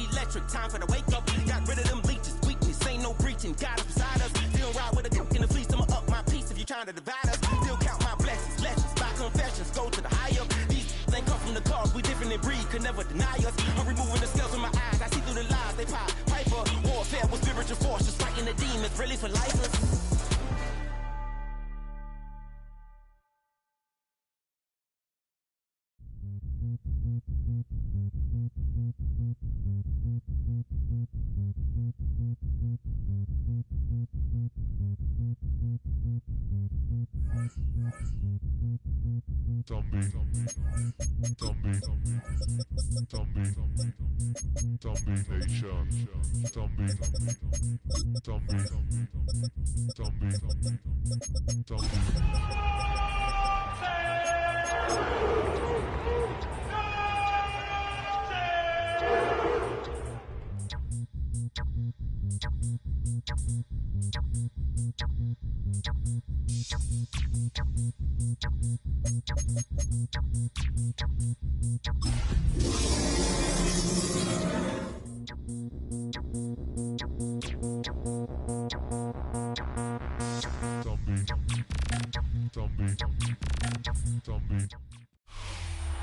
electric, time for the wake up. Got rid of them leeches, weakness, ain't no breaching. God is beside us. Still ride with a cook in the fleece, I'ma up my piece if you trying to divide us. Still count my blessings, legends, by confessions, go to the higher. These ain't come from the cars, we different in breed, could never deny us. I'm removing the scales from my eyes, I see through the lies, they pop. Piper, warfare with spiritual force, just fighting the demons, really for lifeless.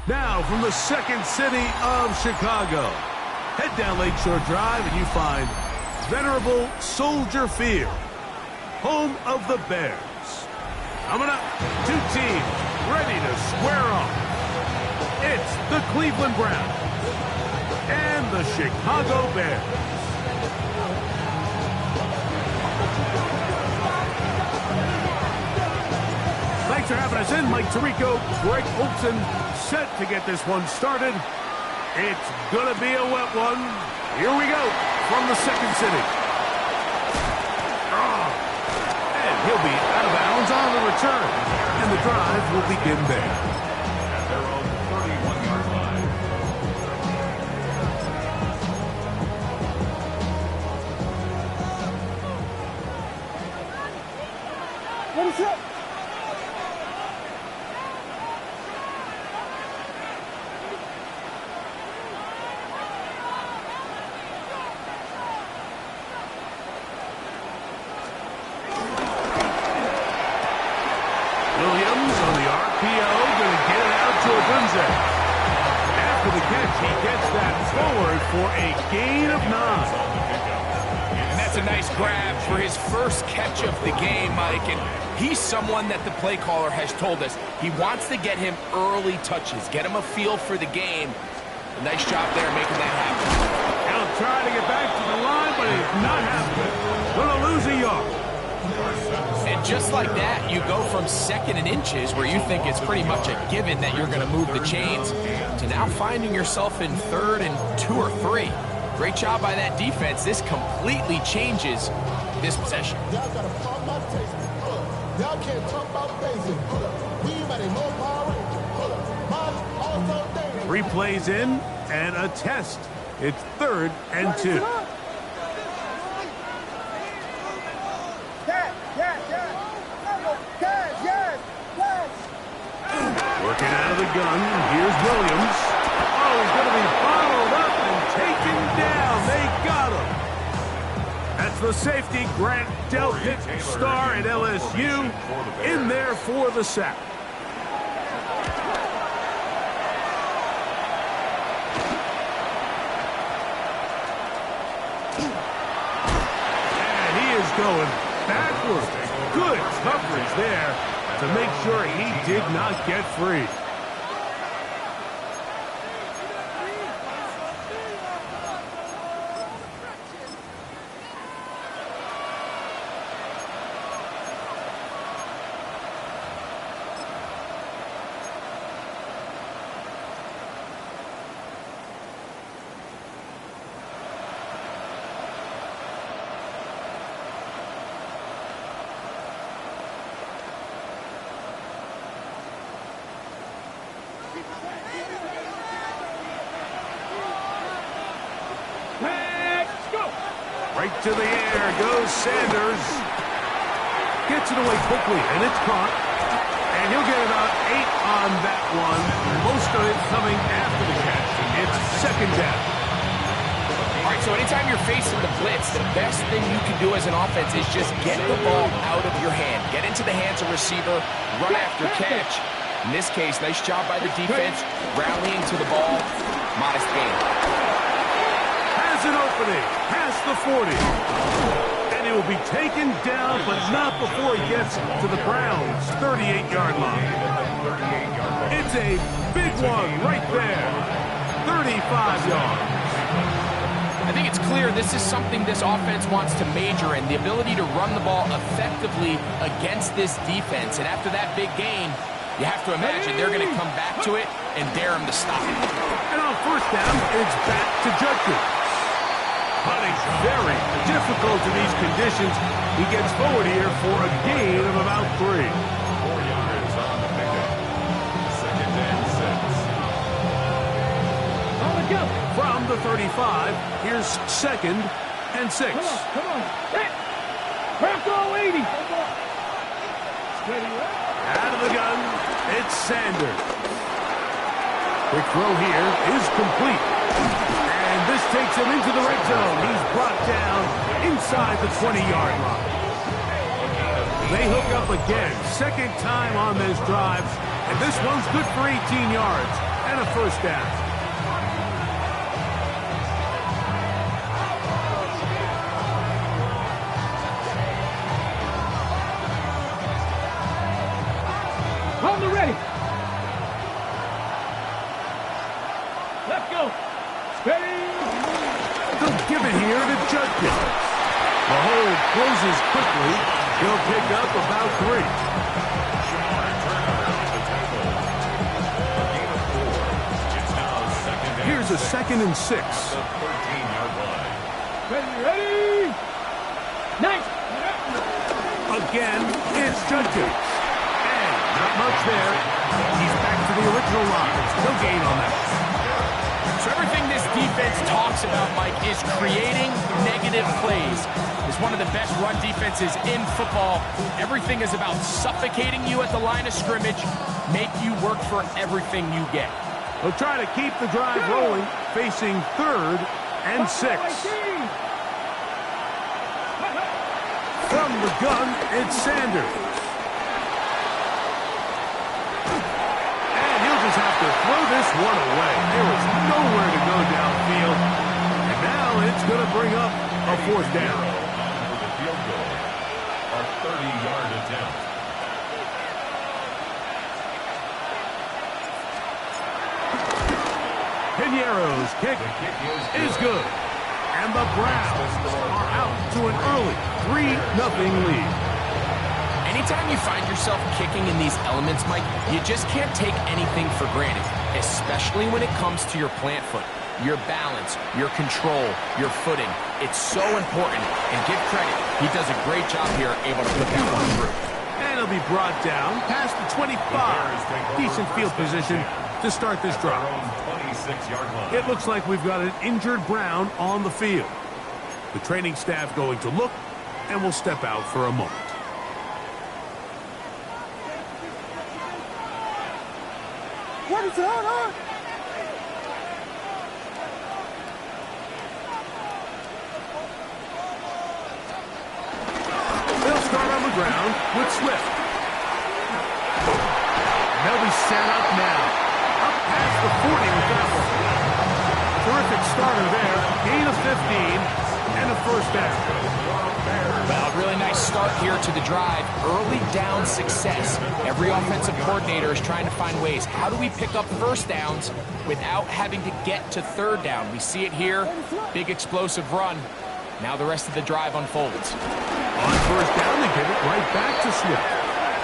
Now, from the second city of Chicago, head down Lakeshore Drive and you find venerable Soldier Field, home of the Bears. Coming up, two teams ready to square off. It's the Cleveland Browns and the Chicago Bears. Thanks for having us in. Mike Tirico, Greg Olson, set to get this one started. It's going to be a wet one. Here we go from the second city. And he'll be out of bounds on the return. And the drive will begin there. At their own 31-yard line. What is it? After the catch, he gets that forward for a gain of 9. And that's a nice grab for his first catch of the game, Mike. And he's someone that the play caller has told us he wants to get him early touches, get him a feel for the game. A nice job there making that happen. He'll try to get back to the line, but he's not happening. Going to lose a yard. And just like that, you go from second and inches, where you think it's pretty much a given that you're going to move the chains, to now finding yourself in 3rd and 2 or 3. Great job by that defense. This completely changes this possession. Y'all got to pop my taste. Y'all can't talk about basic. We ain't no power. Also 3 plays in and a test. It's 3rd and 2. Working out of the gun, here's Williams. Oh, he's going to be bottled up and taken down. They got him. That's the safety, Grant Delpit, star at LSU, in there for the sack. And he is going backwards. Good coverage there to make sure he did not get free. Right to the air goes Sanders. Gets it away quickly, and it's caught. And he'll get about 8 on that one. Most of it coming after the catch. It's 2nd down. So anytime you're facing the blitz, the best thing you can do as an offense is just get the ball out of your hand. Get into the hands of receiver, run after catch. In this case, nice job by the defense, rallying to the ball. Modest gain. Has an opening, past the 40. And he will be taken down, but not before he gets to the Browns' 38-yard line. It's a big one right there. 35 yards. I think it's clear this is something this offense wants to major in, the ability to run the ball effectively against this defense. And after that big gain, you have to imagine they're going to come back to it and dare him to stop it. And on first down, it's back to Judkins. But it's very difficult in these conditions. He gets forward here for a gain of about 3. 4 yards on the pickup. Second and 6. On the go. From the 35, here's second and 6. Come on. Bronco 80. Out of the gun, it's Sanders. Quick throw here is complete. And this takes him into the red zone. He's brought down inside the 20-yard line. They hook up again. Second time on this drive. And this one's good for 18 yards and a first down. On the ready. Let's go. Steady. They'll give it here to Judkins. The hold closes quickly. He'll pick up about 3. Shamar Turner with the tackle. A gain of 4. It's now second and Here's a 2nd and 6. the 13-yard line. Ready. Nice. Again, it's Judkins. And not much there. He's back to the original line. No gain on that. So everything this defense talks about, Mike, is creating negative plays. It's one of the best run defenses in football. Everything is about suffocating you at the line of scrimmage, make you work for everything you get. They'll try to keep the drive rolling, facing 3rd and 6. From the gun, it's Sanders. And he'll just have to throw this one away. There is nowhere to go downfield. And now it's going to bring up a 4th down. For the field goal. A 30-yard attempt. Piñeiro's kick The kick is good. And the Browns are out to an early 3-0 lead. Anytime you find yourself kicking in these elements, Mike, you just can't take anything for granted, especially when it comes to your plant foot, your balance, your control, your footing. It's so important, and give credit, he does a great job here able to put that one through. And he'll be brought down past the 25. Decent field position to start this drive. Their own 26-yard line. It looks like we've got an injured Brown on the field. The training staff going to look, and will step out for a moment. What is that, huh? They'll start on the ground with Swift. They'll be set up now. Up past the 40 with that one. Terrific starter there. Gain of 15 and a first down. Well, really nice start here to the drive. Early down success. Every offensive coordinator is trying to find ways. How do we pick up first downs without having to get to 3rd down? We see it here. Big explosive run. Now the rest of the drive unfolds. On first down, they give it right back to Swift.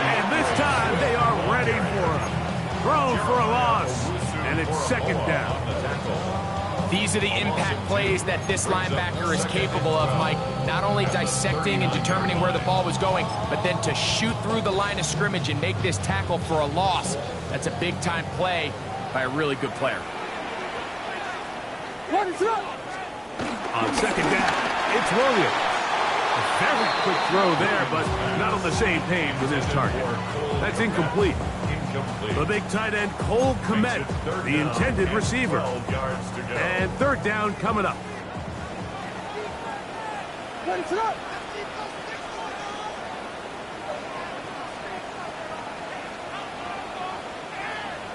And this time, they are ready for him. Thrown for a loss. And it's 2nd down. These are the impact plays that this linebacker is capable of, Mike. Not only dissecting and determining where the ball was going, but then to shoot through the line of scrimmage and make this tackle for a loss. That's a big-time play by a really good player. What is up? On 2nd down, it's Williams. A very quick throw there, but not on the same page with his target. That's incomplete. The big tight end, Cole Kmet, the intended receiver. And 3rd down coming up. Ready, sit up.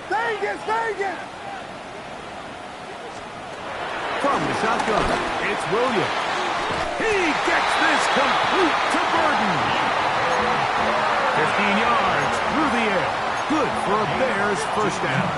Stay again. From the shotgun, it's Williams. He gets this complete to Burden. 15 yards through the air. Good for a Bears first down.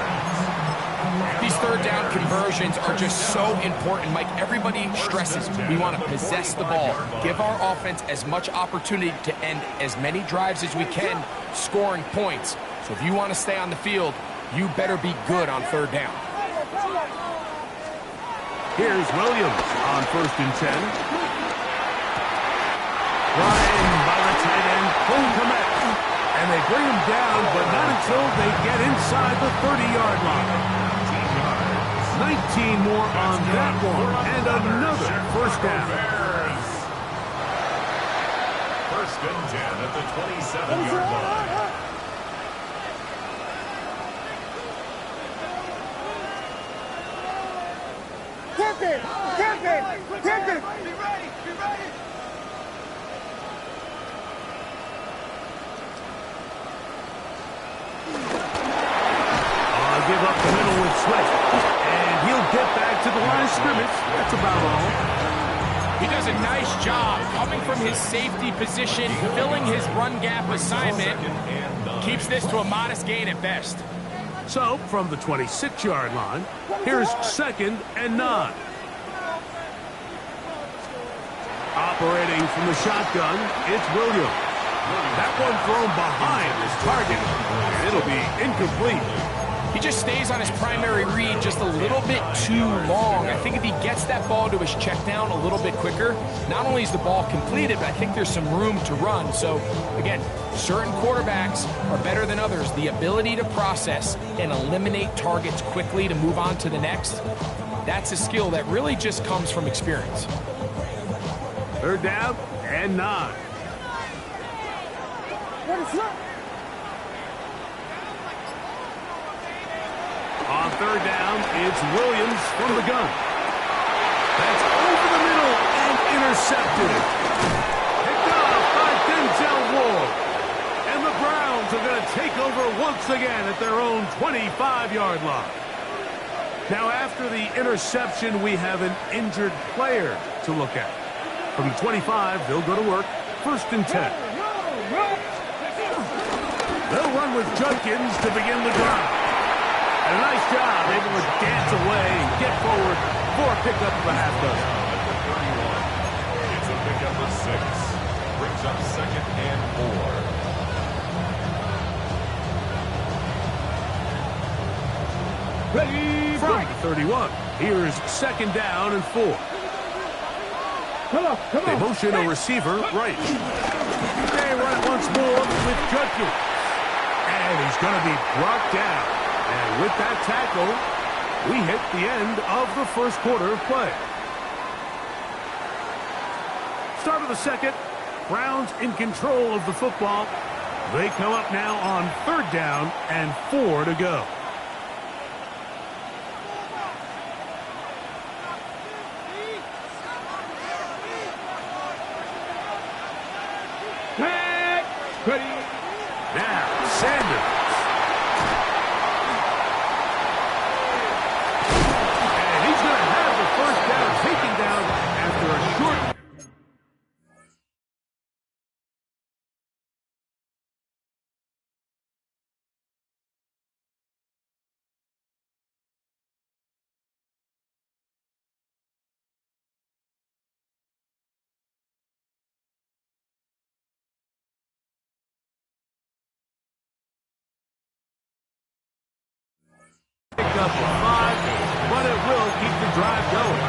These third down conversions are just so important, Mike. Everybody stresses we want to possess the ball, give our offense as much opportunity to end as many drives as we can, scoring points. So if you want to stay on the field, you better be good on third down. Here's Williams on 1st and 10. Ryan by the tight end, Cole Kmet. And they bring him down, but not until they get inside the 30-yard line. 19 more on that one, and another first down. 1st and 10 at the 27-yard line. Tip it. Be ready. Give up the middle with Swift. And he'll get back to the line of scrimmage. That's about all. He does a nice job coming from his safety position, filling his run gap assignment. Keeps this to a modest gain at best. So, from the 26-yard line, here's 2nd and 9. Operating from the shotgun, it's Williams. That one thrown behind his target, and it'll be incomplete. He just stays on his primary read just a little bit too long. I think if he gets that ball to his check down a little bit quicker, not only is the ball completed, but I think there's some room to run. So, again, certain quarterbacks are better than others. The ability to process and eliminate targets quickly to move on to the next, that's a skill that really just comes from experience. 3rd down and 9. On 3rd down, it's Williams from the gun. That's over the middle and intercepted. Picked off by Denzel Ward. And the Browns are going to take over once again at their own 25-yard line. Now, after the interception, we have an injured player to look at. From the 25, they'll go to work. 1st and 10. They'll run with Judkins to begin the drive. And a nice job, able to dance away and get forward for a pickup of a half dozen. It's a pickup of 6. Brings up 2nd and 4. Ready, From the 31, here's 2nd down and 4. Come on. They motion a receiver right. They run it once more with Judkins. And he's going to be brought down. And with that tackle, we hit the end of the 1st quarter of play. Start of the 2nd. Browns in control of the football. They come up now on 3rd down and 4 to go. Ready. Now, Sanders. And he's going to have the 1st down taken down after a short... Up 5, but it will keep the drive going.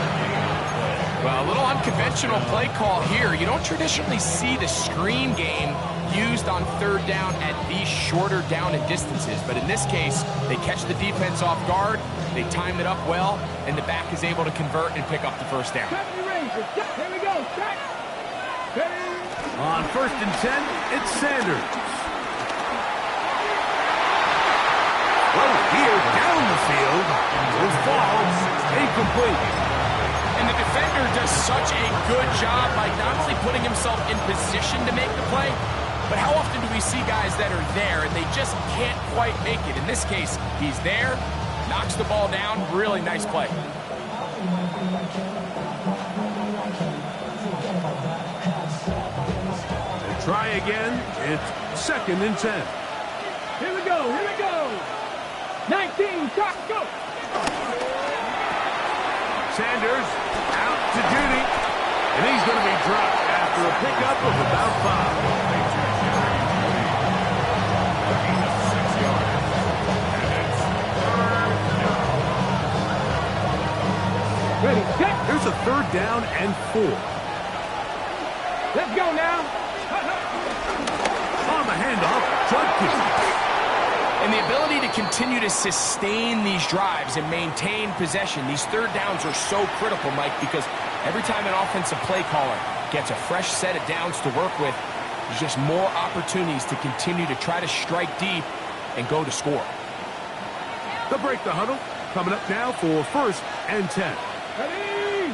Well, a little unconventional play call here. You don't traditionally see the screen game used on 3rd down at these shorter down and distances, but in this case, they catch the defense off guard, they time it up well, and the back is able to convert and pick up the 1st down. Here we go. On 1st and 10, it's Sanders. Here down the field, will fall incomplete. And the defender does such a good job by not only putting himself in position to make the play, but how often do we see guys that are there and they just can't quite make it? In this case, he's there, knocks the ball down, really nice play. They try again, it's 2nd and 10. Here we go, here we go. 19, shot, go. Sanders out to Judy, and he's going to be dropped after a pickup of about 5. Ready, set. Here's a 3rd down and 4. Let's go now. On the handoff, Judkins. And the ability to continue to sustain these drives and maintain possession, these 3rd downs are so critical, Mike, because every time an offensive play caller gets a fresh set of downs to work with, there's just more opportunities to continue to try to strike deep and go to score. They'll break the huddle. Coming up now for 1st and 10. Ready.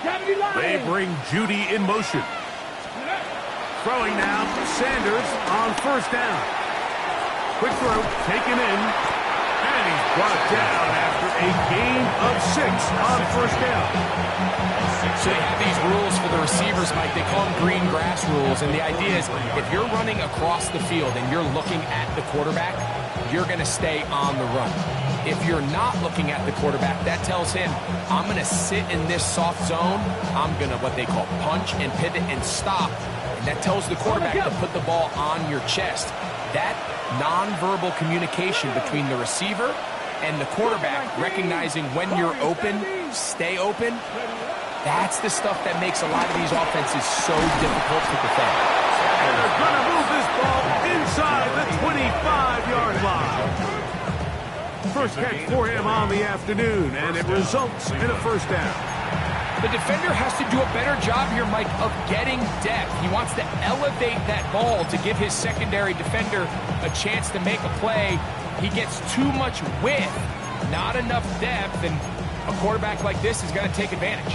Gravity line. They bring Judy in motion. Throwing now, Sanders on 1st down. Quick throw, taken in, and he's brought down after a gain of 6 on 1st down. So they have these rules for the receivers, Mike. They call them green grass rules, and the idea is if you're running across the field and you're looking at the quarterback, you're going to stay on the run. If you're not looking at the quarterback, that tells him, I'm going to sit in this soft zone. I'm going to, what they call, punch and pivot and stop. And that tells the quarterback to put the ball on your chest. That nonverbal communication between the receiver and the quarterback, recognizing when you're open, stay open, that's the stuff that makes a lot of these offenses so difficult to defend. And they're going to move this ball inside the 25-yard line. First catch for him on the afternoon, and it results in a 1st down. The defender has to do a better job here, Mike, of getting depth. He wants to elevate that ball to give his secondary defender a chance to make a play. He gets too much width, not enough depth, and a quarterback like this is going to take advantage.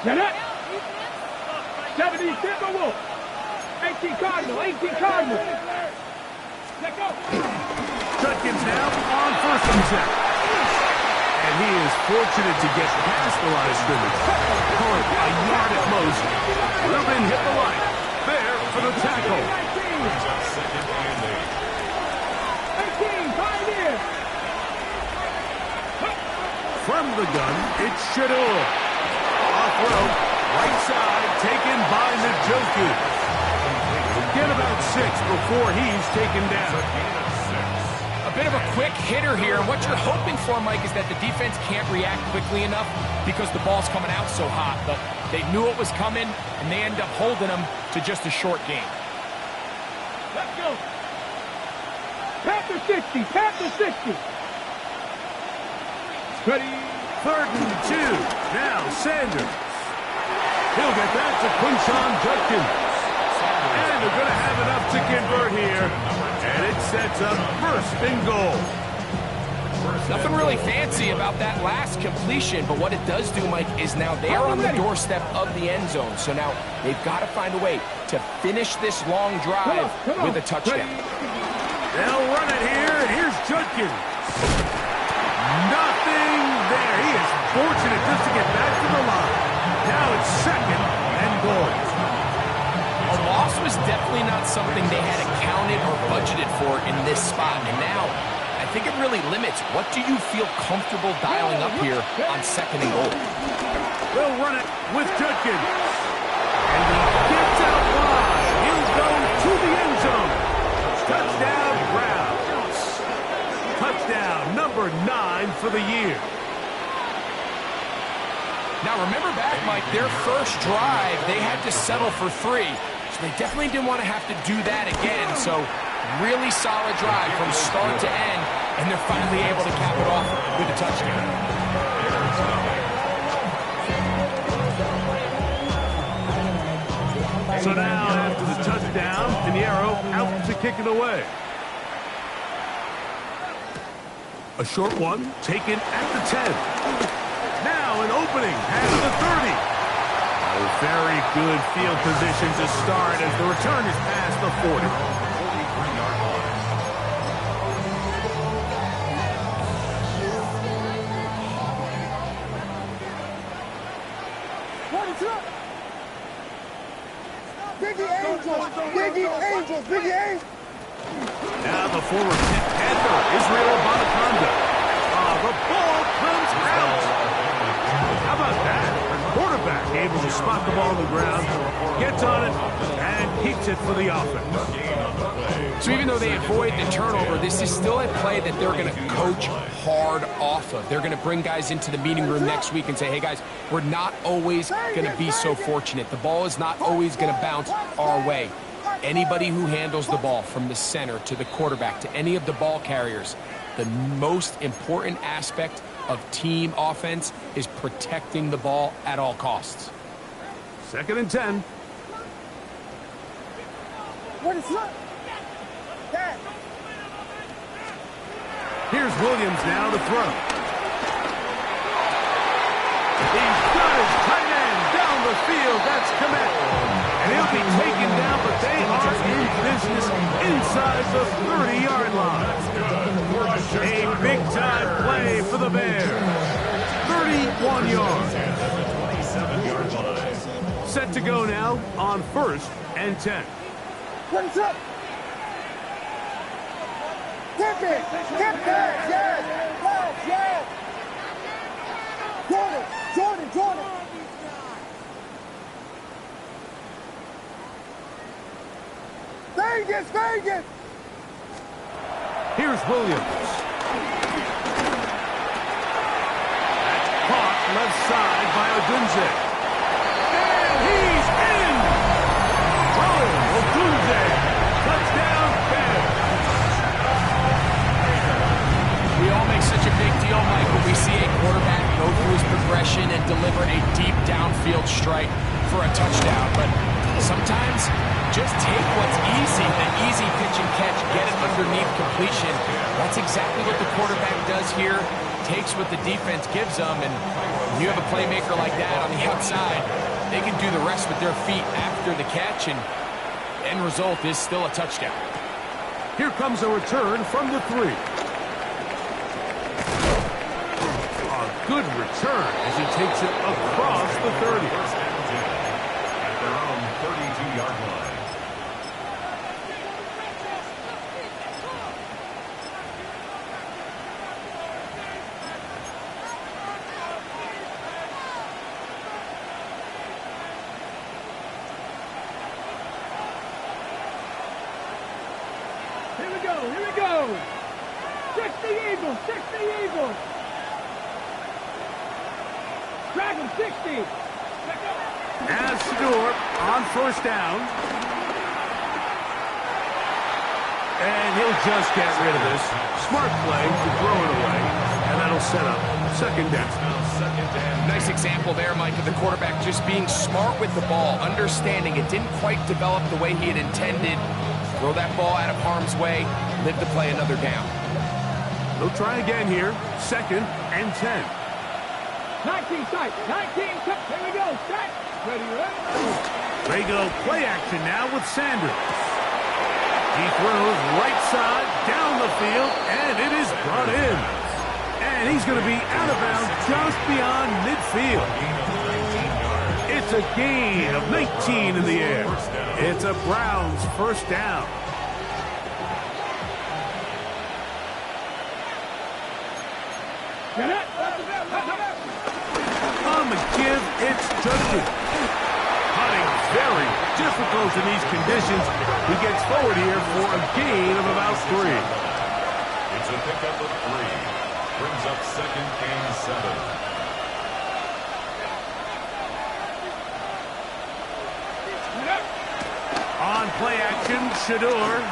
Set up. 70 Timberwolves. 18 Cardinal, 18 Cardinal. Let go. Judkins now on 1st and 10. And he is fortunate to get past the line of scrimmage. Call it a yard at most. Rubin hit the line. There for the tackle. 18, Pioneer. From the gun, it's Shador. Off rope, right side, taken by Njoku. Get about 6 before he's taken down. A bit of a quick hitter here. And what you're hoping for, Mike, is that the defense can't react quickly enough because the ball's coming out so hot. But they knew it was coming, and they end up holding them to just a short game. Let's go. Panther 60, Panther 60. Ready. 3rd and 2. Now Sanders. He'll get that to Quinshon Judkins. And they're going to have enough to convert here. And it sets up 1st and goal. Nothing really fancy about that last completion, but what it does do, Mike, is now they're on the doorstep of the end zone. So now they've got to find a way to finish this long drive with a touchdown. They'll run it here, and here's Judkins. Nothing there. He is fortunate just to get back to the line. Now it's 2nd and goal. A loss was definitely not something they had accounted or budgeted for in this spot. And now, I think it really limits what do you feel comfortable dialing up here on 2nd and goal. They'll run it with Judkins. And he gets out wide. He'll go to the end zone. Touchdown, Browns. Touchdown number 9 for the year. Now, remember back, Mike, their first drive, they had to settle for 3. So they definitely didn't want to have to do that again. So really solid drive from start to end, and they're finally able to cap it off with a touchdown. So now, after the touchdown, down, Pinheiro out to kick it away. A short one taken at the 10. Now an opening at the 30. A very good field position to start as the return is past the 40. 43-yard line. Biggie Angels! Biggie Angels! Biggie Angels! Now the former Pitt Panther, Israel Abonaconda. The ball comes out. How about that? The quarterback able to spot the ball on the ground, gets on it, and keeps it for the offense. So even though they avoid the turnover, this is still a play that they're going to coach hard off of. They're going to bring guys into the meeting room next week and say, hey, guys, we're not always going to be so fortunate. The ball is not always going to bounce our way. Anybody who handles the ball from the center to the quarterback to any of the ball carriers, the most important aspect of team offense is protecting the ball at all costs. 2nd and 10. What is up? Dad. Here's Williams now to throw. He's got his tight end down the field. That's Kmet. And he'll be taken down, but they are in business inside the 30-yard line. A big-time play for the Bears. 31 yards. Set to go now on 1st and 10. What is up? Tip it! Tip it! Yes! Yes! Yes! Jordan! Vegas! Here's Williams. That's caught left side by Odunze. And he's in! Odunze! Touchdown, Bears! We all make such a big deal, Mike, when we see a quarterback go through his progression and deliver a deep downfield strike for a touchdown. But sometimes just take what's easy, the easy pitch and catch, get it underneath completion. That's exactly what the quarterback does here. Takes what the defense gives them, and when you have a playmaker like that on the outside, they can do the rest with their feet after the catch, and end result is still a touchdown. Here comes a return from the 3. A good return as he takes it across the 30. At their own 32-yard line. Here we go. 60 Eagles. Dragon 60. As Shador on 1st down. And he'll just get rid of this. Smart play to throw it away. And that'll set up 2nd down. Nice example there, Mike, of the quarterback just being smart with the ball, understanding it didn't quite develop the way he had intended. Throw that ball out of harm's way, live to play another down. They'll try again here. 2nd and 10. 19 tight. 19 tight. Here we go. Set. Ready. They go play action now with Sanders. He throws right side down the field, and it is brought in. And he's going to be out of bounds just beyond midfield. It's a gain of 19 in the air. It's a Browns 1st down. On the give, it's Judkins. Hunting very difficult in these conditions. He gets forward here for a gain of about 3. It's a pickup of 3. Brings up 2nd and 7. On play action, Shador.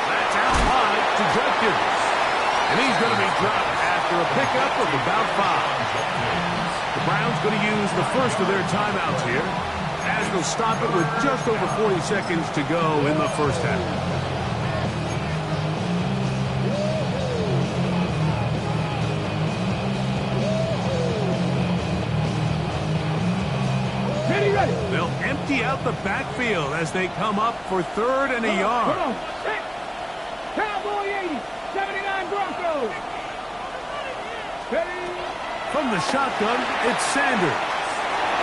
That's out wide to Judkins. And he's going to be dropped after a pickup of about 5. The Browns going to use the first of their timeouts here as will stop it with just over 40 seconds to go in the first half. They'll empty out the backfield as they come up for 3rd and a yard. Come on. Cowboy 80, 79 Broncos. Ready? From the shotgun, it's Sanders.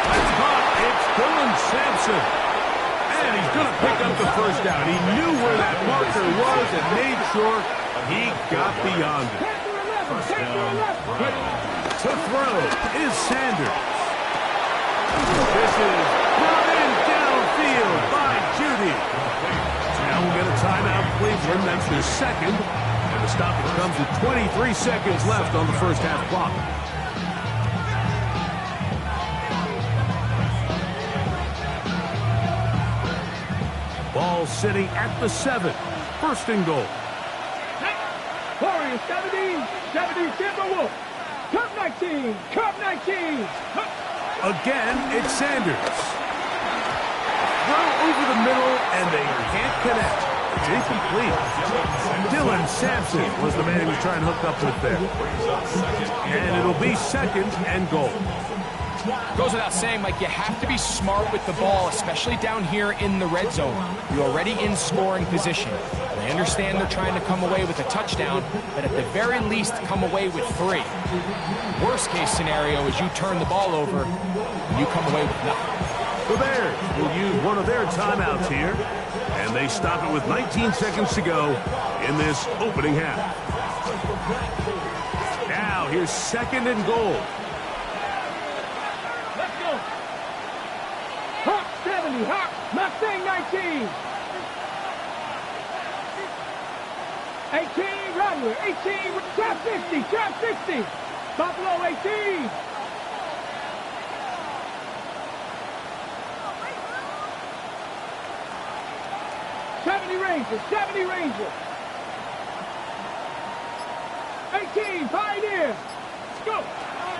It's caught. It's Dylan Sampson. And he's going to pick up the first down. He knew where that marker was and made sure he got beyond it. To throw is Sanders. This is brought in downfield by Judy. Now we'll get a timeout, Cleveland. That's their second. And the stoppage comes with 23 seconds left on the first half clock. Ball sitting at the 7. 1st and goal. Warriors 70 Timberwolves. Cup 19, Cup 19. Again, it's Sanders. Throw over the middle, and they can't connect. It's incomplete. Dylan Sampson was the man he was trying to hook up with there. And it'll be 2nd and goal. Goes without saying, Mike, you have to be smart with the ball, especially down here in the red zone. You're already in scoring position. I understand they're trying to come away with a touchdown, but at the very least, come away with 3. Worst case scenario is you turn the ball over and you come away with nothing. The Bears will use one of their timeouts here, and they stop it with 19 seconds to go in this opening half. Now, here's 2nd and goal. Let's go. Hawk 70, Hawk Mustang 19. 18, Rattler, 18, trap 60, trap 60. Buffalo 18. Rangers, 70 Rangers. 18, Pioneer. Go.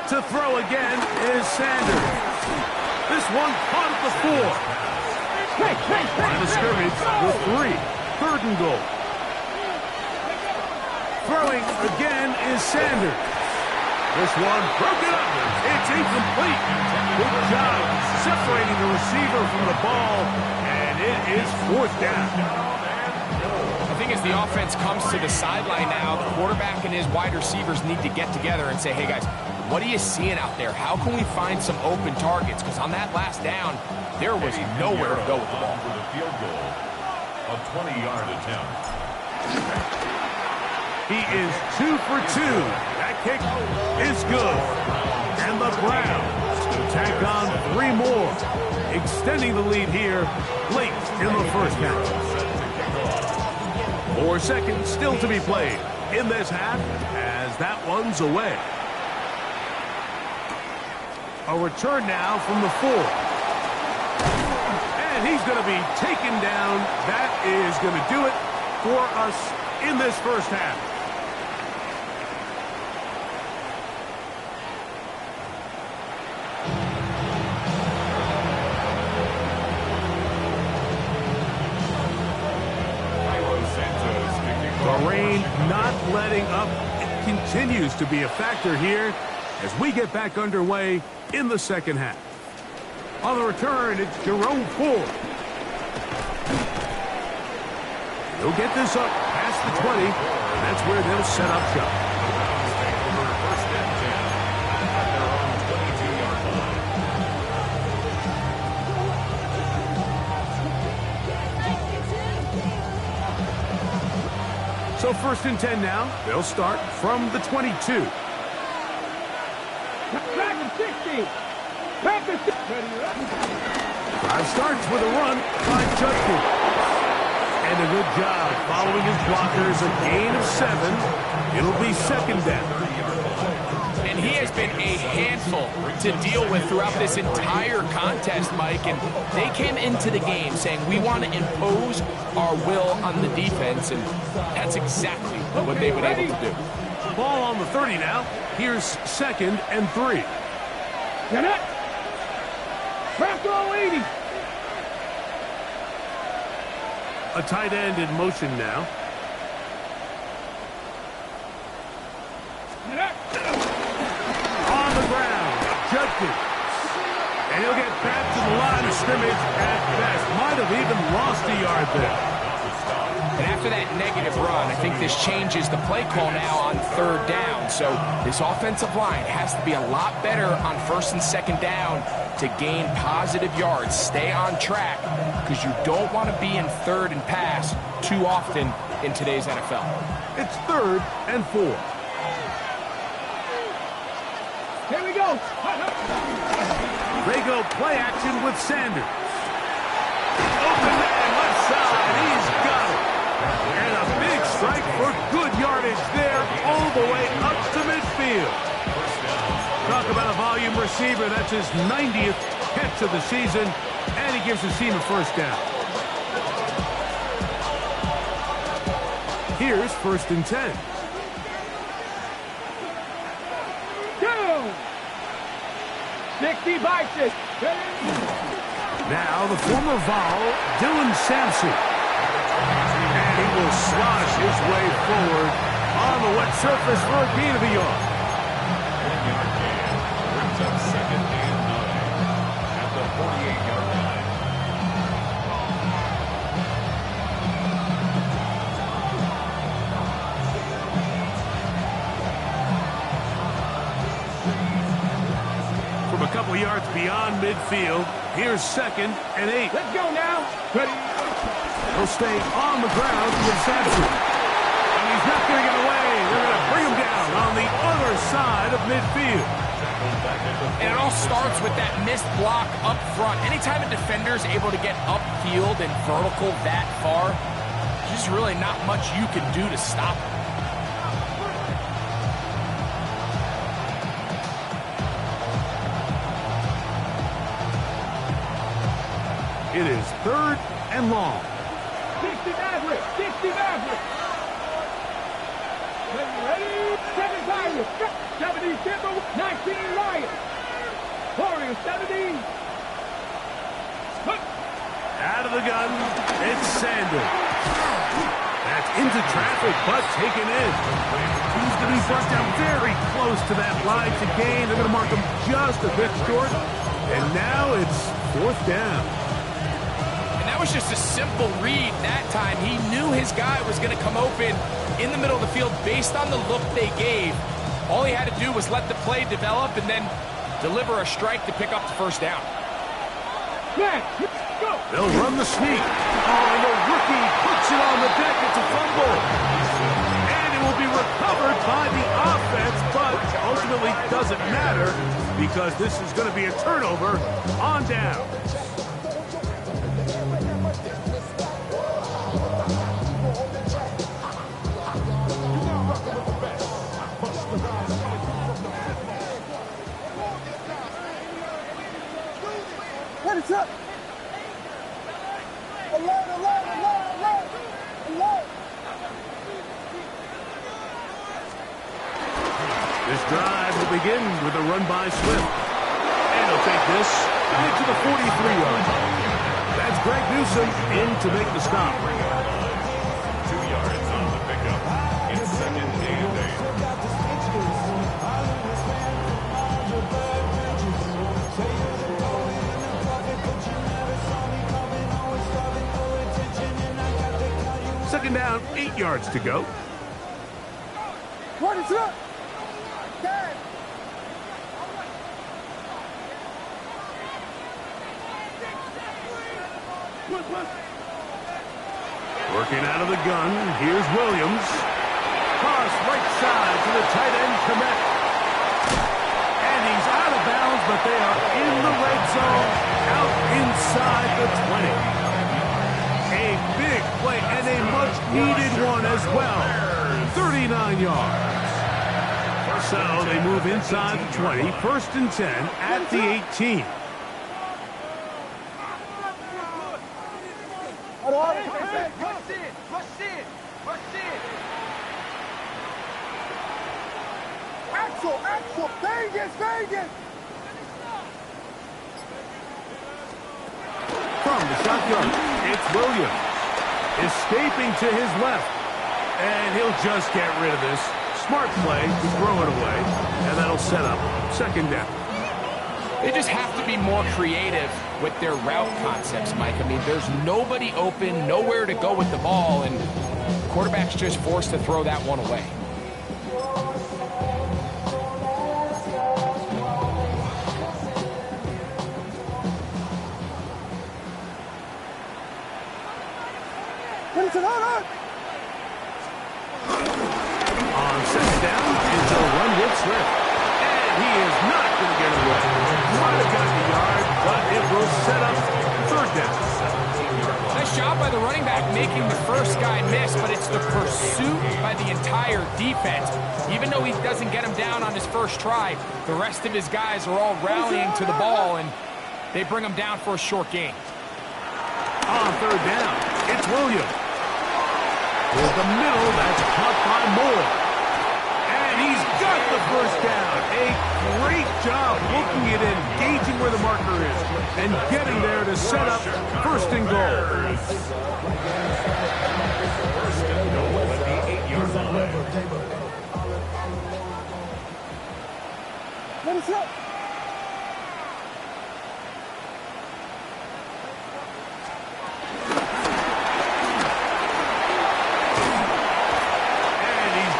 To throw again is Sanders. This one caught at the 4. Line of scrimmage with 3. 3rd and goal. Throwing again is Sanders. This one broken up. It's incomplete. Good job separating the receiver from the ball, and it is 4th down. I think as the offense comes to the sideline now, the quarterback and his wide receivers need to get together and say, hey guys, what are you seeing out there? How can we find some open targets? Because on that last down, there was nowhere to go with the ball. For the field goal, a 20-yard attempt. He is 2 for 2. That kick is good. And the Browns tack on 3 more, extending the lead here late in the first half. 4 seconds still to be played in this half as that one's away. A return now from the 4. And he's going to be taken down. That is going to do it for us in this first half. The rain not letting up. It continues to be a factor here as we get back underway in the second half. On the return, it's Jerome Ford. He'll get this up past the 20, and that's where they'll set up shop. So 1st and 10 now. They'll start from the 22. Drive starts with a run by Judkins. And a good job following his blockers. A gain of 7. It'll be 2nd down. And he has been a handful to deal with throughout this entire contest, Mike. And they came into the game saying, we want to impose our will on the defense. And that's exactly what they've been able to do. Ball on the 30 now. Here's 2nd and 3. Bronco 80. A tight end in motion now. On the ground, Judkins. And he'll get back to the line of scrimmage at best. Might have even lost a yard there. And after that negative run, I think this changes the play call now on third down. So this offensive line has to be a lot better on first and second down to gain positive yards. Stay on track because you don't want to be in third and pass too often in today's NFL. It's 3rd and 4. Here we go. They go play action with Sanders. Open man, left side. He's got it. And a big strike for good yardage there all the way up to midfield. Talk about a volume receiver. That's his 90th catch of the season. And he gives his team a first down. Here's 1st and 10. Down. 60 by 6. Now the former Vol, Dylan Sampson. And he will slosh his way forward on the wet surface for a gain of a yard. 1 yard gain brings up 2nd and 9 at the 48-yard line. From a couple yards beyond midfield, here's 2nd and 8. Let's go now. Ready. He'll stay on the ground with Sampson. And he's not going to get away. They're going to bring him down on the other side of midfield. And it all starts with that missed block up front. Anytime a defender is able to get upfield and vertical that far, there's just really not much you can do to stop him. It is 3rd and long. 60 Maverick. 60 Maverick. Ready. 7 Tigers. 70 Timber. 19 Lions. Warriors 70. Out of the gun, it's Sanders. That's into traffic, but taken in. He's going to be brought down very close to that line to gain. They're going to mark him just a bit short. And now it's 4th down. That was just a simple read that time. He knew his guy was going to come open in the middle of the field based on the look they gave. All he had to do was let the play develop and then deliver a strike to pick up the first down. Man, go. They'll run the sneak. Oh, and the rookie puts it on the deck. It's a fumble. And it will be recovered by the offense, but ultimately doesn't matter because this is going to be a turnover on down. What is up? Alert, alert, alert, alert, alert. This drive will begin with a run by Swift. And he'll take this into the 43-yard line. That's Greg Newsome in to make the stop. 2 yards on the pickup. It's 2nd and 8. Second down, 8 yards to go. What is up? Dad. Working out of the gun, here's Williams. Cross right side to the tight end, Komet. And he's out of bounds, but they are in the red zone, out inside the 20. A big play and a much-needed one as well. 39 yards. So they move inside the 20, 1st and 10 at the 18. Rush in. Rush in. Rush in. Axel, Axel, Vegas, Vegas. From the shotgun, it's Williams. Escaping to his left. And he'll just get rid of this. Smart play to throw it away. And that'll set up second down. They just have to be more creative with their route concepts, Mike. I mean, there's nobody open, nowhere to go with the ball, and the quarterback's just forced to throw that one away. On second down, it's a run with Swift. And he is not going to get away. Might have gotten the yard, but it will set up third down. Nice job by the running back making the first guy miss, but it's the pursuit by the entire defense. Even though he doesn't get him down on his first try, the rest of his guys are all rallying to the ball, and they bring him down for a short gain. On third down, it's Williams. To the middle, that's caught by Moore. And he's got the first down. A great job looking at it, gauging where the marker is, and getting there to set up first and goal. First and goal at the 8-yard line. Let us up.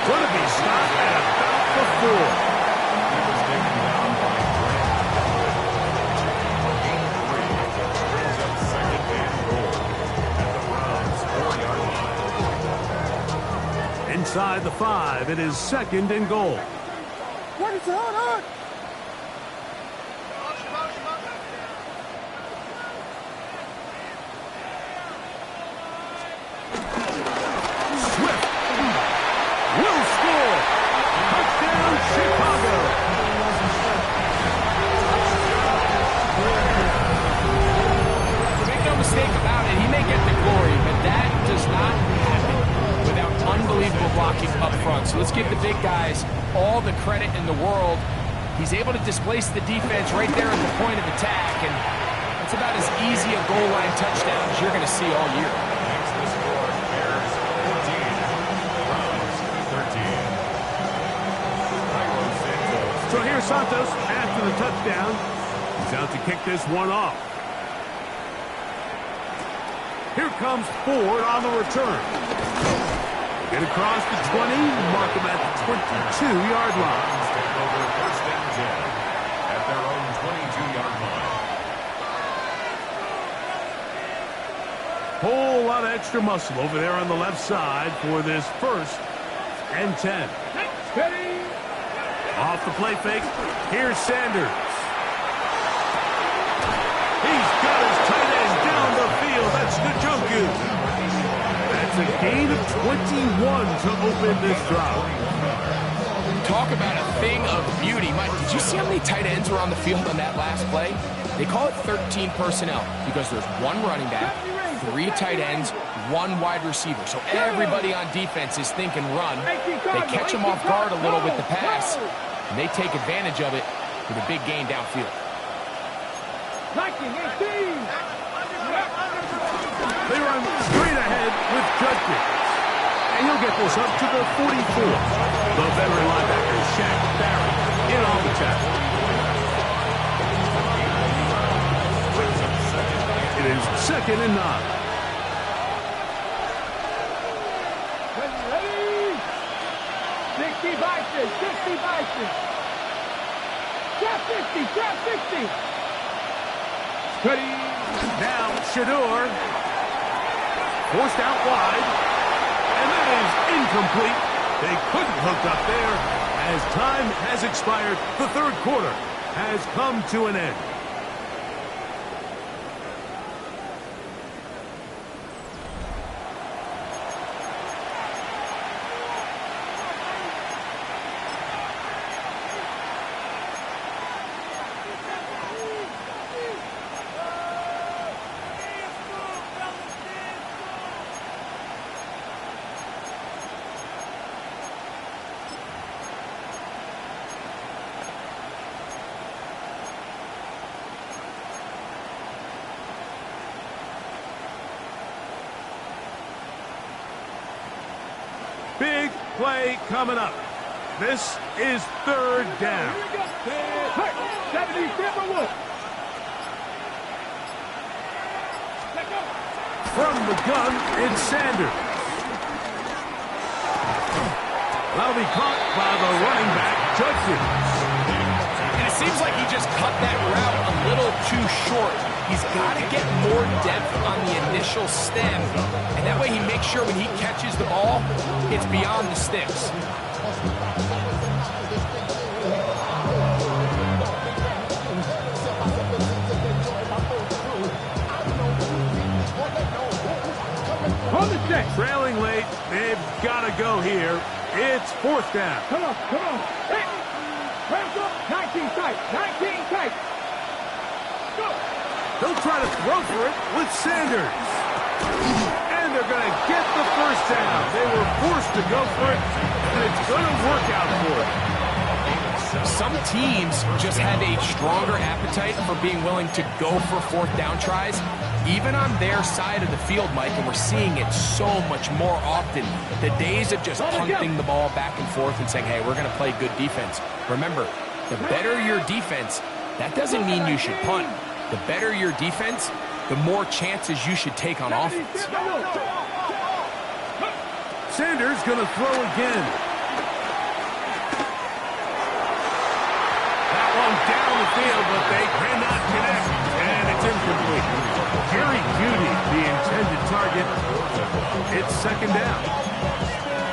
Going to be stopped at about the 4. He was taken down by Grant. A gain of 3 brings up second and goal at the Browns' 4-yard line. Inside the 5, it is second and goal. What is on? Swift will score. Touchdown, Chicago. Make no mistake about it, he may get the glory, but that does not happen without unbelievable blocking up front. So let's give the big guys all the credit in the world. He's able to displace the defense right there at the point of attack, and that's about as easy a goal line touchdown as you're going to see all year. Makes the score Bears 14, Browns 13. Cairo Santos. So here's Santos after the touchdown. He's out to kick this one off. Here comes Ford on the return. Get across the 20, mark him at the 22-yard line. Browns take over first and 10 at their own 22-yard line. Whole lot of extra muscle over there on the left side for this first and 10. Steady. Off the play fake, here's Sanders. He's got his tight end down the field. That's Njoku. That's a gain of 21 to open this drive. Talk about a thing of beauty. Mike, did you see how many tight ends were on the field on that last play? They call it 13 personnel because there's one running back, 3 tight ends, 1 wide receiver. So everybody on defense is thinking run. They catch them off guard a little with the pass, and they take advantage of it with a big gain downfield. 19-18. They run straight ahead with Judkins. And he'll get this up to the 44. The veteran linebacker, Shaq Barrett, in on the tackle. It is second and 9. Ready? 60 Vikings, 60 Vikings. Trap 50, trap 50. Ready? Now Shador forced out wide, and that is incomplete. They couldn't hook up there as time has expired. The third quarter has come to an end. Big play coming up. This is third down. Here we go. 70, Timberwolves. Let's go. From the gun, it's Sanders. That'll be caught by the running back, Judkins. And it seems like he just cut that route a little too short. He's got to get more depth on the initial stem, and that way he makes sure when he catches the ball, it's beyond the sticks. On the set. Trailing late, they've got to go here. It's fourth down. Come on, come on. Hey. Hands up. 19 tight. 19 tight. Go. They'll try to throw for it with Sanders. And they're going to get the first down. They were forced to go for it, and it's going to work out for them. Some teams just have a stronger appetite for being willing to go for fourth down tries, even on their side of the field, Mike, and we're seeing it so much more often. The days of just punting the ball back and forth and saying, hey, we're going to play good defense. Remember, the better your defense, that doesn't mean you should punt. The better your defense, the more chances you should take on offense. Sanders going to throw again. That one down the field, but they cannot connect, and it's incomplete. Jerry Jeudy, the intended target. It's second down.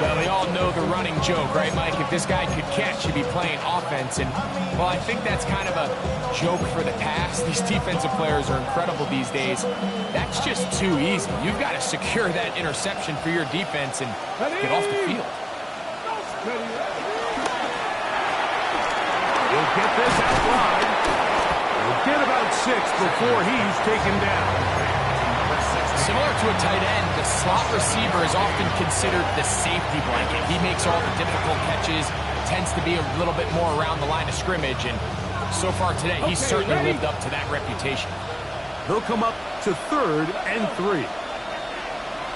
Well, we all know the running joke, right, Mike? If this guy could catch, he'd be playing offense. And, well, I think that's kind of a joke for the past. These defensive players are incredible these days. That's just too easy. You've got to secure that interception for your defense and get off the field. He'll get this out wide. He'll get about 6 before he's taken down. Similar to a tight end, the slot receiver is often considered the safety blanket. He makes all the difficult catches, tends to be a little bit more around the line of scrimmage, and so far today, he's certainly lived up to that reputation. They'll come up to 3rd and 3.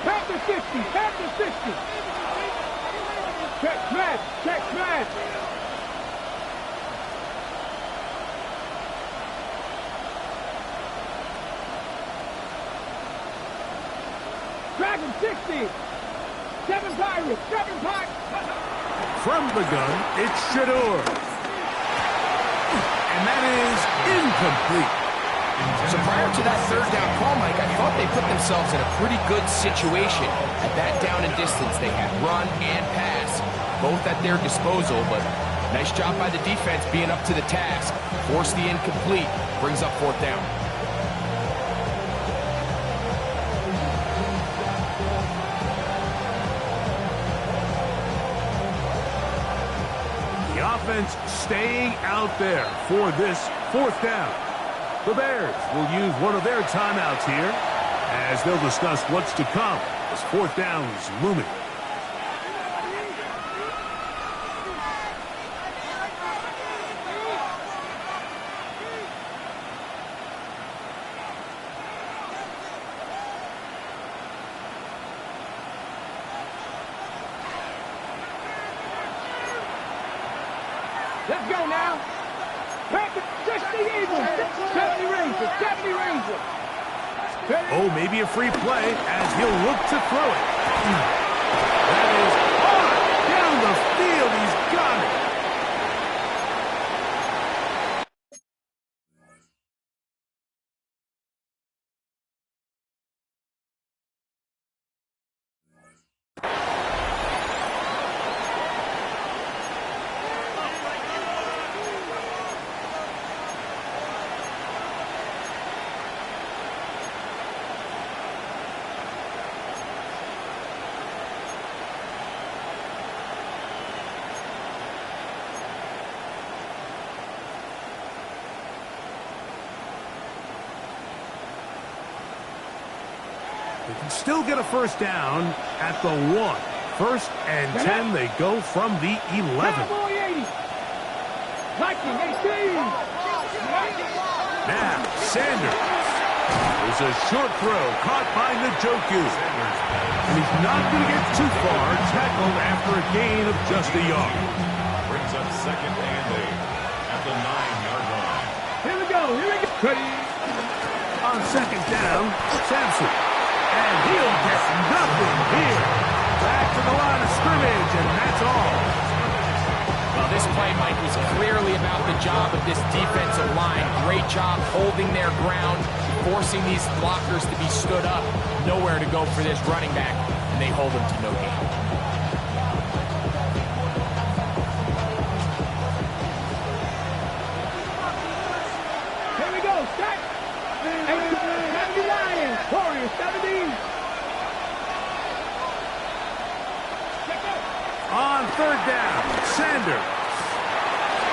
Back to 60, back to 60. Check smash, check smash. Dragon 60. 7 Pirates, 7 Pirates. From the gun, it's Shador. And that is incomplete. So prior to that third down call, Mike, I thought they put themselves in a pretty good situation. At that down and distance, they had run and pass, both at their disposal, but nice job by the defense being up to the task. Force the incomplete, brings up fourth down. Offense staying out there for this fourth down. The Bears will use one of their timeouts here as they'll discuss what's to come as fourth down is looming. Let's go now. Back to 60 Eagles. 70 Rangers. 70 Rangers. Oh, maybe a free play as he'll look to throw it. That is hard down the field. He's got it. They can still get a first down at the 1. 1st and 10, they go from the 11. Cowboy 80. Viking 18. Now, Sanders. There's a short throw caught by Njoku. And he's not going to get too far, tackled after a gain of just a yard. Brings up second and 8 at the 9-yard line. Here we go. On second down, Sampson. And he'll get nothing here. Back to the line of scrimmage, and that's all. Well, this play, Mike, was clearly about the job of this defensive line. Great job holding their ground, forcing these blockers to be stood up. Nowhere to go for this running back, and they hold him to no gain. Here we go. Stack. 70 Lions. Warriors, 17. On third down, Sanders.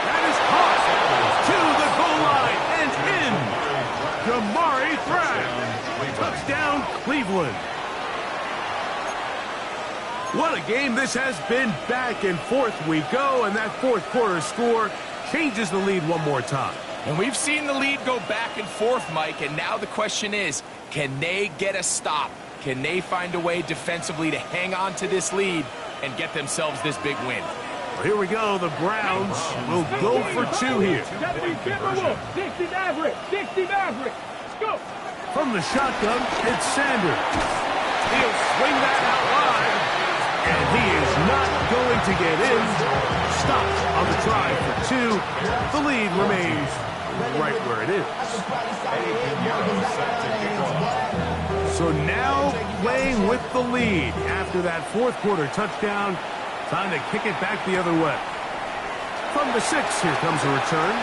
That is caught to the goal line and in. Jamari Thrash. Touchdown, Cleveland. What a game this has been. Back and forth we go, and that fourth quarter score changes the lead one more time. And we've seen the lead go back and forth, Mike, and now the question is, can they get a stop? Can they find a way defensively to hang on to this lead and get themselves this big win? Well, here we go. The Browns will go for two here. 60 Maverick. 60 Maverick. Let's go. From the shotgun, it's Sanders. He'll swing that out wide, and he is not going to get in. Stopped on the try for two. The lead remains right where it is. So now playing with the lead after that fourth quarter touchdown. Time to kick it back the other way. From the 6, here comes a return.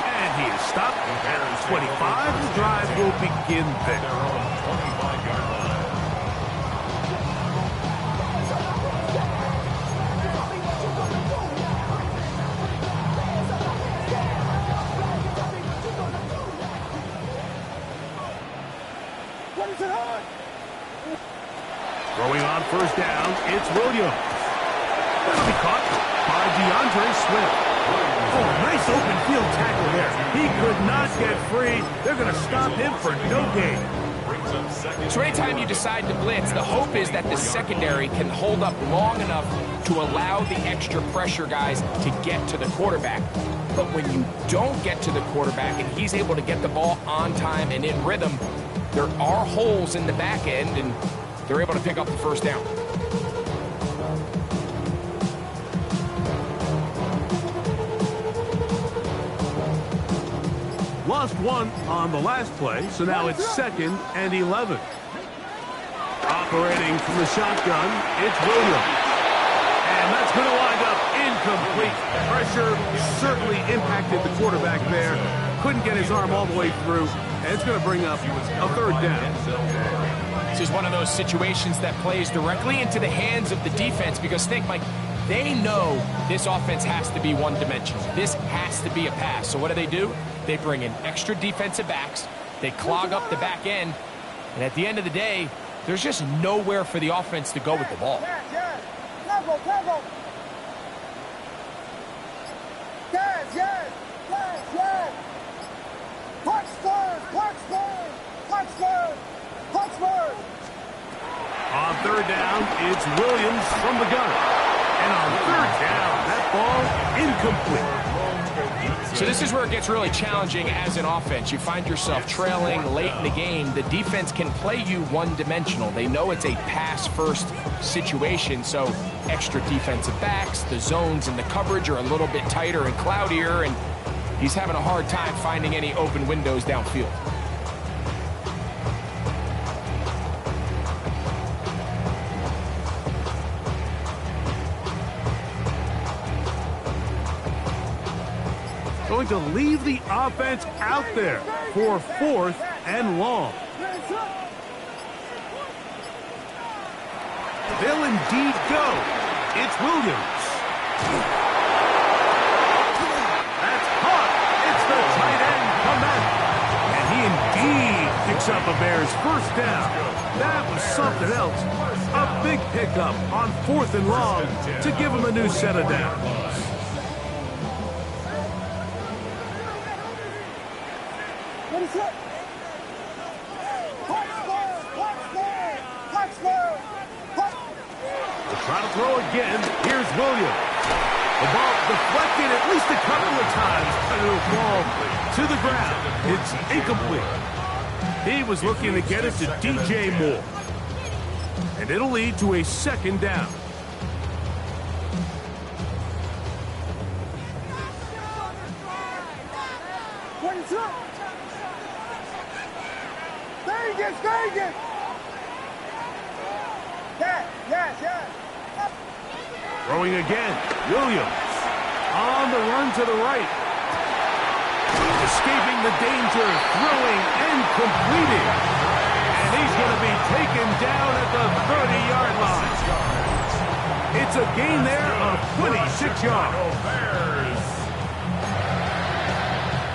And he is stopped at 25. The drive will begin there. Throwing on first down, it's Williams. That'll be caught by DeAndre Swift. Oh, nice open field tackle there. He could not get free. They're going to stop him for no gain. So anytime you decide to blitz, the hope is that the secondary can hold up long enough to allow the extra pressure guys to get to the quarterback. But when you don't get to the quarterback and he's able to get the ball on time and in rhythm, there are holes in the back end, and they're able to pick up the first down. Lost one on the last play, so now it's 2nd and 11. Operating from the shotgun, it's Williams. And that's going to wind up incomplete. Pressure certainly impacted the quarterback there. Couldn't get his arm all the way through, and it's going to bring up a third down. This is one of those situations that plays directly into the hands of the defense because think, Mike, they know this offense has to be one-dimensional. This has to be a pass. So what do? They bring in extra defensive backs. They clog up the back end. And at the end of the day, there's just nowhere for the offense to go with the ball. On third down, it's Williams from the gun. And on third down, that ball incomplete. So this is where it gets really challenging as an offense. You find yourself trailing late in the game. The defense can play you one-dimensional. They know it's a pass-first situation, so extra defensive backs, the zones and the coverage are a little bit tighter and cloudier, and he's having a hard time finding any open windows downfield. Going to leave the offense out there for 4th and long. They'll indeed go. It's Williams. That's caught. It's the tight end, Clement. And he indeed picks up a Bears first down. That was something else. A big pickup on 4th and long to give him a new set of downs. What is that? We'll try to throw again. Here's Williams. The ball deflected at least a couple of times, and it'll fall to the ground. It's incomplete. He was looking to get it to DJ Moore. And it'll lead to a second down. Stay. Yes. Throwing again. Williams on the run to the right. Escaping the danger, throwing and completing. And he's going to be taken down at the 30-yard line. It's a gain there of 26 yards. Bears.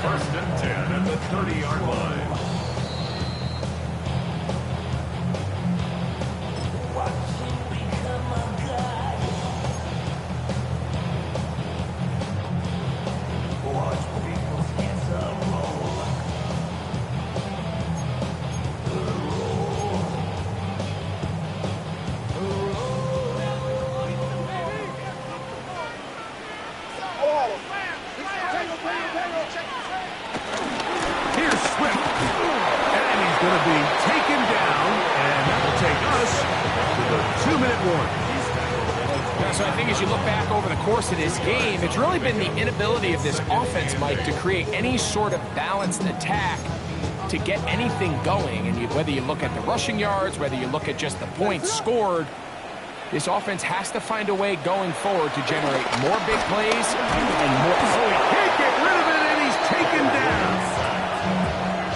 First and 10 at the 30-yard line. So I think as you look back over the course of this game, it's really been the inability of this offense, Mike, to create any sort of balanced attack to get anything going. And whether you look at the rushing yards, whether you look at just the points scored, this offense has to find a way going forward to generate more big plays and more. Oh, he can't get rid of it, and he's taken down.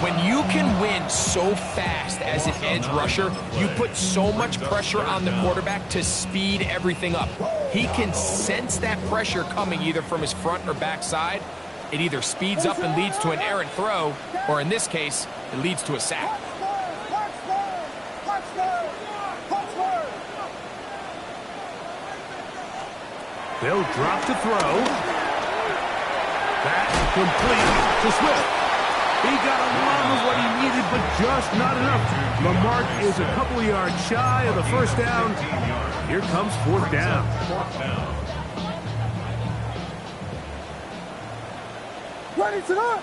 When you can win so fast as an edge rusher, you put so much pressure on the quarterback to speed everything up. He can sense that pressure coming either from his front or back side. It either speeds up and leads to an errant throw, or in this case, it leads to a sack. They'll drop to throw. That's complete to Swift. He got a lot of what he needed, but just not enough. Lamar is a couple of yards shy of the first down. Here comes fourth down. Ready to go.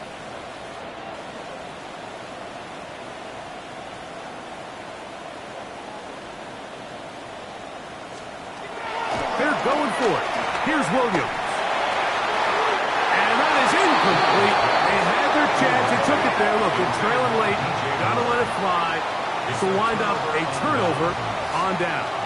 They're going for it. Here's Williams. And that is incomplete. They had their chance. They took it there. Look, they're trailing late. Got to let it fly. This will wind up a turnover on downs.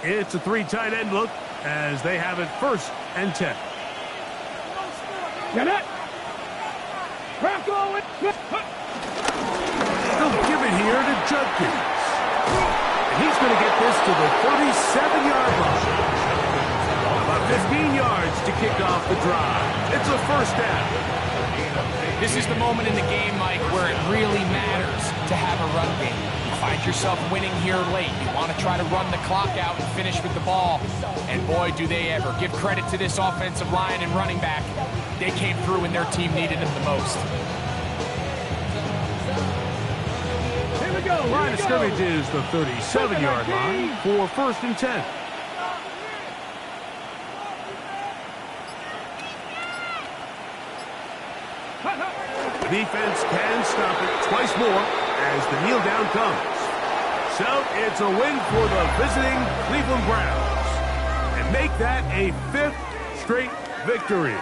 It's a three tight end look as they have it first and 10. Get it. They'll give it here to Judkins. And he's going to get this to the 37-yard line. About 15 yards to kick off the drive. It's a first down. This is the moment in the game, Mike, where it really matters to have a run game. You find yourself winning here late. You want to try to run the clock out and finish with the ball. And boy, do they ever. Give credit to this offensive line and running back. They came through when their team needed them the most. Here we go. Line of scrimmage is the 37-yard line for first and 10. The defense can stop it twice more as the kneel down comes. So it's a win for the visiting Cleveland Browns and make that a 5th straight victory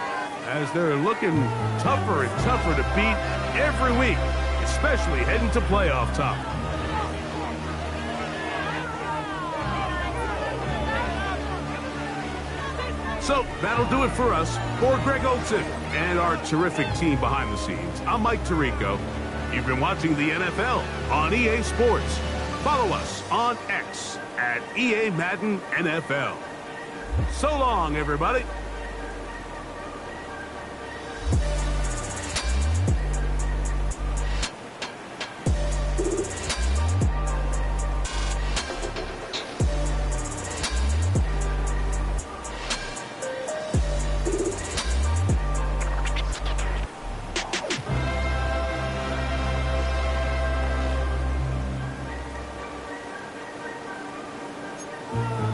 as they're looking tougher and tougher to beat every week, especially heading to playoff time. So that'll do it for us. For Greg Olsen and our terrific team behind the scenes, I'm Mike Tirico. You've been watching the NFL on EA Sports. Follow us on X at EA Madden NFL. So long, everybody. Thank you.